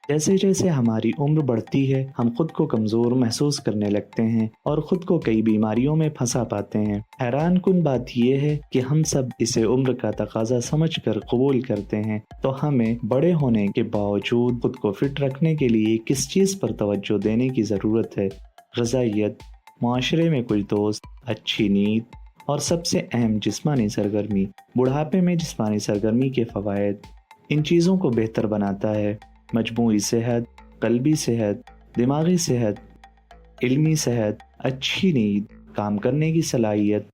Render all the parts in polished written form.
جیسے جیسے ہماری عمر بڑھتی ہے ہم خود کو کمزور محسوس کرنے لگتے ہیں اور خود کو کئی بیماریوں میں پھنسا پاتے ہیں۔ حیران کن بات یہ ہے کہ ہم سب اسے عمر کا تقاضا سمجھ کر قبول کرتے ہیں، تو ہمیں بڑے ہونے کے باوجود خود کو فٹ رکھنے کے لیے کس چیز پر توجہ دینے کی ضرورت ہے؟ غذائیت، معاشرے میں کچھ دوست، اچھی نیند اور سب سے اہم جسمانی سرگرمی۔ بڑھاپے میں جسمانی سرگرمی کے فوائد ان چیزوں کو بہتر بناتا ہے: مجموعی صحت، قلبی صحت، دماغی صحت، علمی صحت، اچھی نیند، کام کرنے کی صلاحیت۔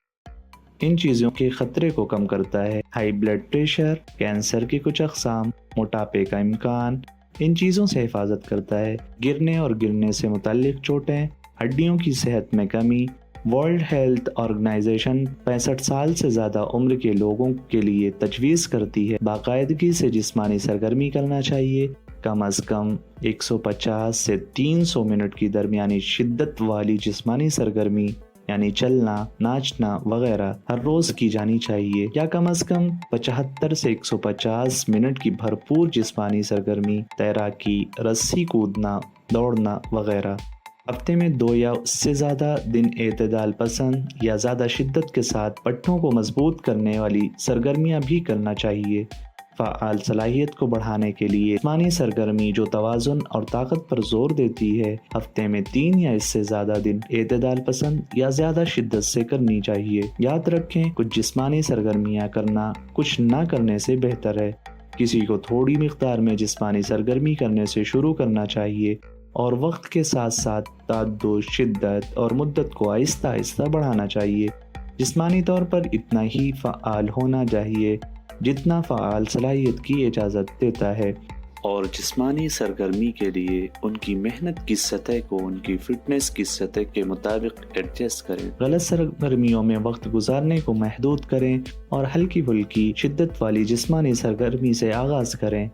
ان چیزوں کے خطرے کو کم کرتا ہے: ہائی بلڈ پریشر، کینسر کی کچھ اقسام، موٹاپے کا امکان۔ ان چیزوں سے حفاظت کرتا ہے: گرنے اور گرنے سے متعلق چوٹیں، ہڈیوں کی صحت میں کمی۔ ورلڈ ہیلتھ آرگنائزیشن 65 سال سے زیادہ عمر کے لوگوں کے لیے تجویز کرتی ہے باقاعدگی سے جسمانی سرگرمی کرنا چاہیے، کم از کم 150 سے 300 منٹ کی درمیانی شدت والی جسمانی سرگرمی یعنی چلنا، ناچنا وغیرہ ہر روز کی جانی چاہیے، یا کم از کم 75 سے 150 منٹ کی بھرپور جسمانی سرگرمی، تیراکی، رسی کودنا، دوڑنا وغیرہ۔ ہفتے میں 2 یا اس سے زیادہ دن اعتدال پسند یا زیادہ شدت کے ساتھ پٹھوں کو مضبوط کرنے والی سرگرمیاں بھی کرنا چاہیے۔ فعال صلاحیت کو بڑھانے کے لیے جسمانی سرگرمی جو توازن اور طاقت پر زور دیتی ہے، ہفتے میں 3 یا اس سے زیادہ دن اعتدال پسند یا زیادہ شدت سے کرنی چاہیے۔ یاد رکھیں، کچھ جسمانی سرگرمیاں کرنا کچھ نہ کرنے سے بہتر ہے۔ کسی کو تھوڑی مقدار میں جسمانی سرگرمی کرنے سے شروع کرنا چاہیے اور وقت کے ساتھ ساتھ تعدد، شدت اور مدت کو آہستہ آہستہ بڑھانا چاہیے۔ جسمانی طور پر اتنا ہی فعال ہونا چاہیے جتنا فعال صلاحیت کی اجازت دیتا ہے، اور جسمانی سرگرمی کے لیے ان کی محنت کی سطح کو ان کی فٹنس کی سطح کے مطابق ایڈجسٹ کریں۔ غلط سرگرمیوں میں وقت گزارنے کو محدود کریں اور ہلکی پھلکی شدت والی جسمانی سرگرمی سے آغاز کریں۔